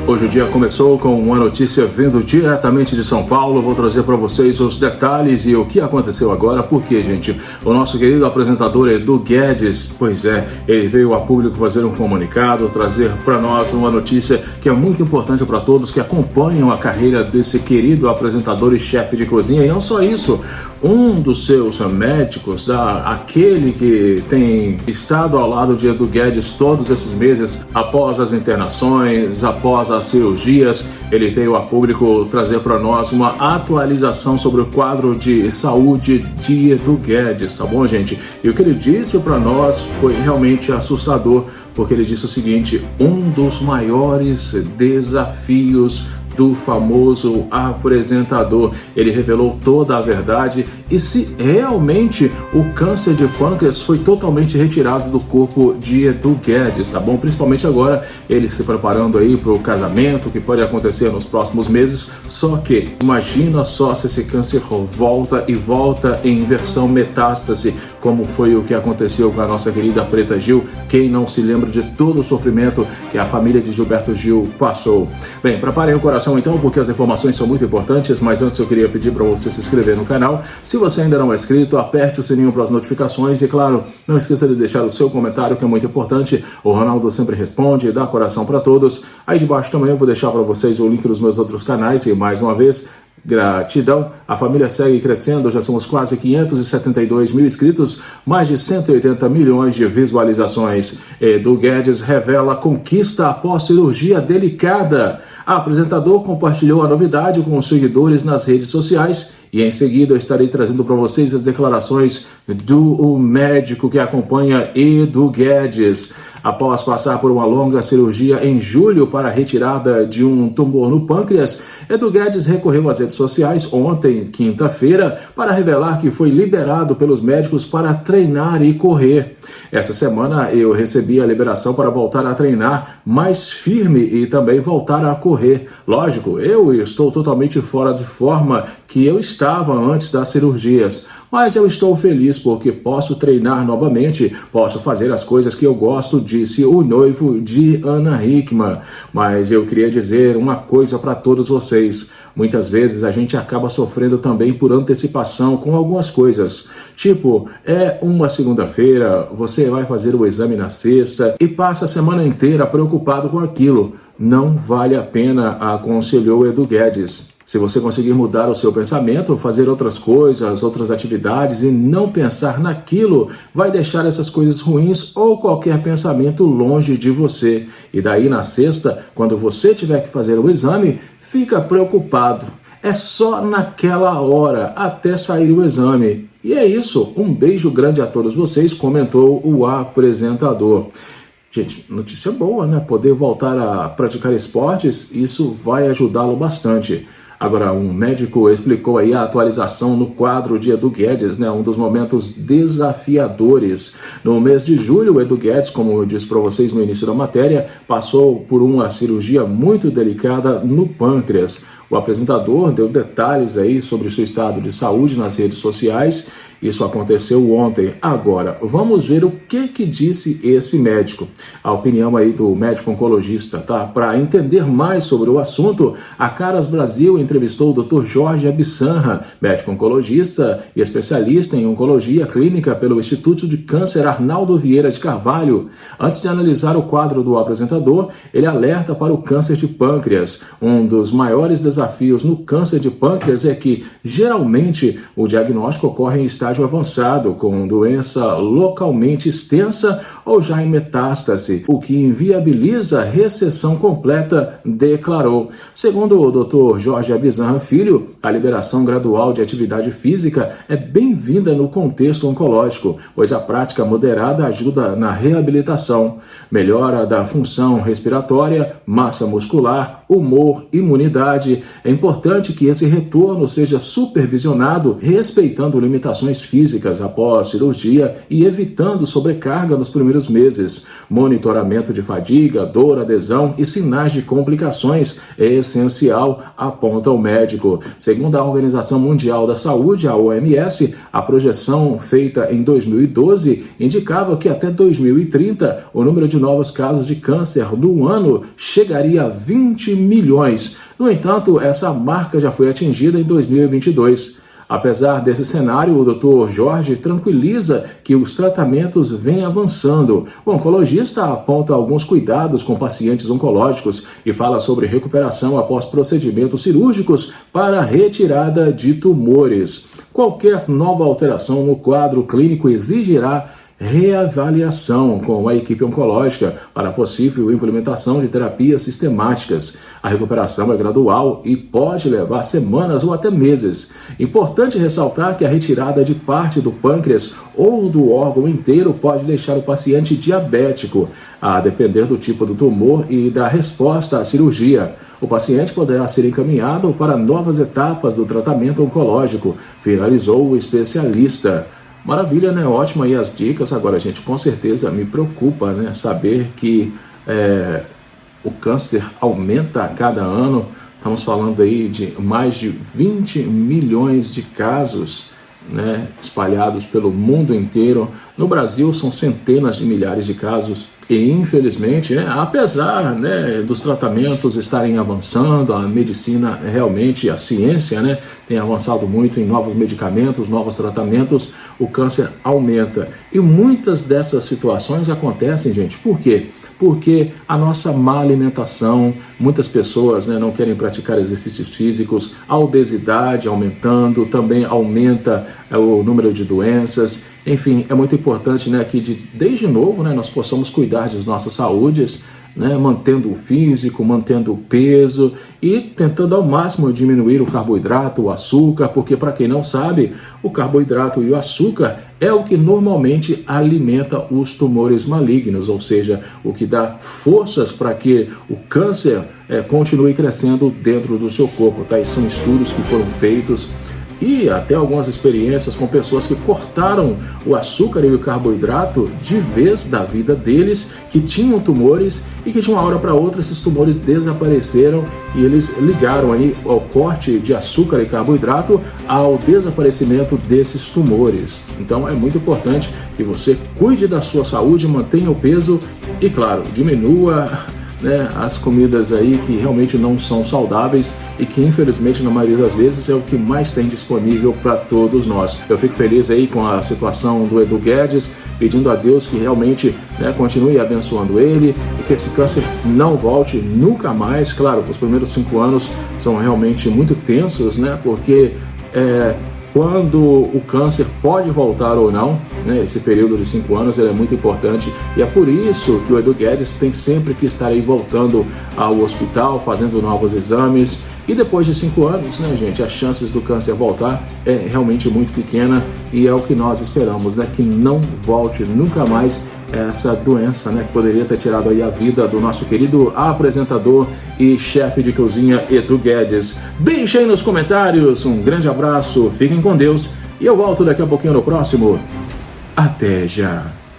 Hoje o dia começou com uma notícia vindo diretamente de São Paulo. Vou trazer para vocês os detalhes e o que aconteceu agora. Porque, gente, o nosso querido apresentador Edu Guedes, pois é, ele veio a público fazer um comunicado, trazer para nós uma notícia que é muito importante para todos que acompanham a carreira desse querido apresentador e chefe de cozinha. E não só isso, um dos seus médicos, aquele que tem estado ao lado de Edu Guedes todos esses meses, após as internações, após as cirurgias, ele veio a público trazer para nós uma atualização sobre o quadro de saúde de Edu Guedes, tá bom, gente? E o que ele disse para nós foi realmente assustador, porque ele disse o seguinte: um dos maiores desafios do famoso apresentador. Ele revelou toda a verdade e se realmente o câncer de pâncreas foi totalmente retirado do corpo de Edu Guedes, tá bom? Principalmente agora, ele se preparando aí para o casamento que pode acontecer nos próximos meses. Só que, imagina só se esse câncer volta e volta em versão metástase, como foi o que aconteceu com a nossa querida Preta Gil. Quem não se lembra de todo o sofrimento que a família de Gilberto Gil passou? Bem, preparem o coração então, porque as informações são muito importantes, mas antes eu queria pedir para você se inscrever no canal. Se você ainda não é inscrito, aperte o sininho para as notificações e, claro, não esqueça de deixar o seu comentário, que é muito importante. O Ronaldo sempre responde e dá coração para todos. Aí de baixo também eu vou deixar para vocês o link dos meus outros canais e, mais uma vez, gratidão. A família segue crescendo, já somos quase 572 mil inscritos, mais de 180 milhões de visualizações. Edu Guedes revela conquista após cirurgia delicada. O apresentador compartilhou a novidade com os seguidores nas redes sociais e em seguida eu estarei trazendo para vocês as declarações do médico que acompanha Edu Guedes. Após passar por uma longa cirurgia em julho para a retirada de um tumor no pâncreas, Edu Guedes recorreu às redes sociais ontem, quinta-feira, para revelar que foi liberado pelos médicos para treinar e correr. Essa semana eu recebi a liberação para voltar a treinar mais firme e também voltar a correr. Lógico, eu estou totalmente fora de forma que eu estava antes das cirurgias, mas eu estou feliz porque posso treinar novamente, posso fazer as coisas que eu gosto, disse o noivo de Ana Hickman. Mas eu queria dizer uma coisa para todos vocês: muitas vezes a gente acaba sofrendo também por antecipação com algumas coisas. Tipo, é uma segunda-feira, você vai fazer o exame na sexta e passa a semana inteira preocupado com aquilo. Não vale a pena, aconselhou Edu Guedes. Se você conseguir mudar o seu pensamento, fazer outras coisas, outras atividades e não pensar naquilo, vai deixar essas coisas ruins ou qualquer pensamento longe de você. E daí na sexta, quando você tiver que fazer o exame, fica preocupado. É só naquela hora, até sair o exame. E é isso. Um beijo grande a todos vocês, comentou o apresentador. Gente, notícia boa, né? Poder voltar a praticar esportes, isso vai ajudá-lo bastante. Agora, um médico explicou aí a atualização no quadro de Edu Guedes, né? Um dos momentos desafiadores. No mês de julho, Edu Guedes, como eu disse para vocês no início da matéria, passou por uma cirurgia muito delicada no pâncreas. O apresentador deu detalhes aí sobre o seu estado de saúde nas redes sociais. Isso aconteceu ontem. Agora, vamos ver o que disse esse médico. A opinião aí do médico oncologista, tá? Para entender mais sobre o assunto, a Caras Brasil entrevistou o Dr. Jorge Abissanha, médico oncologista e especialista em oncologia clínica pelo Instituto de Câncer Arnaldo Vieira de Carvalho. Antes de analisar o quadro do apresentador, ele alerta para o câncer de pâncreas. Um dos maiores desafios no câncer de pâncreas é que, geralmente, o diagnóstico ocorre em estágio avançado, com doença localmente extensa ou já em metástase, o que inviabiliza a recessão completa, declarou. Segundo o Dr. Jorge Abissanha Filho, a liberação gradual de atividade física é bem-vinda no contexto oncológico, pois a prática moderada ajuda na reabilitação, melhora da função respiratória, massa muscular, humor, imunidade. É importante que esse retorno seja supervisionado, respeitando limitações físicas após cirurgia e evitando sobrecarga nos primeiros meses. Monitoramento de fadiga, dor, adesão e sinais de complicações é essencial, aponta o médico. Segundo a Organização Mundial da Saúde, a OMS, a projeção feita em 2012 indicava que até 2030 o número de novos casos de câncer no ano chegaria a 20 milhões. No entanto, essa marca já foi atingida em 2022. Apesar desse cenário, o Dr. Jorge tranquiliza que os tratamentos vêm avançando. O oncologista aponta alguns cuidados com pacientes oncológicos e fala sobre recuperação após procedimentos cirúrgicos para retirada de tumores. Qualquer nova alteração no quadro clínico exigirá reavaliação com a equipe oncológica para possível implementação de terapias sistemáticas. A recuperação é gradual e pode levar semanas ou até meses. Importante ressaltar que a retirada de parte do pâncreas ou do órgão inteiro pode deixar o paciente diabético, a depender do tipo do tumor e da resposta à cirurgia. O paciente poderá ser encaminhado para novas etapas do tratamento oncológico, finalizou o especialista. Maravilha, né? Ótimo aí as dicas. Agora, gente, com certeza me preocupa, né, saber que o câncer aumenta a cada ano. Estamos falando aí de mais de 20 milhões de casos, né, espalhados pelo mundo inteiro. No Brasil são centenas de milhares de casos e, infelizmente, né, apesar, né, dos tratamentos estarem avançando, a medicina realmente, a ciência, né, tem avançado muito em novos medicamentos, novos tratamentos, o câncer aumenta. E muitas dessas situações acontecem, gente, por quê? Porque a nossa má alimentação, muitas pessoas, né, não querem praticar exercícios físicos, a obesidade aumentando, também aumenta o número de doenças. Enfim, é muito importante, né, que desde novo, né, nós possamos cuidar das nossas saúdes, né, mantendo o físico, mantendo o peso e tentando ao máximo diminuir o carboidrato, o açúcar, porque para quem não sabe, o carboidrato e o açúcar é o que normalmente alimenta os tumores malignos, ou seja, o que dá forças para que o câncer continue crescendo dentro do seu corpo, tá? E são estudos que foram feitos e até algumas experiências com pessoas que cortaram o açúcar e o carboidrato de vez da vida deles, que tinham tumores e que de uma hora para outra esses tumores desapareceram e eles ligaram aí ao corte de açúcar e carboidrato ao desaparecimento desses tumores. Então é muito importante que você cuide da sua saúde, mantenha o peso e, claro, diminua, né, as comidas aí que realmente não são saudáveis e que infelizmente na maioria das vezes é o que mais tem disponível para todos nós. Eu fico feliz aí com a situação do Edu Guedes, pedindo a Deus que realmente, né, continue abençoando ele e que esse câncer não volte nunca mais. Claro, os primeiros 5 anos são realmente muito tensos, né, porque quando o câncer pode voltar ou não, né, esse período de 5 anos ele é muito importante e é por isso que o Edu Guedes tem sempre que estar aí voltando ao hospital, fazendo novos exames. E depois de 5 anos, né, gente, as chances do câncer voltar é realmente muito pequena e é o que nós esperamos, né, que não volte nunca mais essa doença, né, que poderia ter tirado aí a vida do nosso querido apresentador e chefe de cozinha Edu Guedes. Deixa aí nos comentários, um grande abraço, fiquem com Deus e eu volto daqui a pouquinho no próximo. Até já!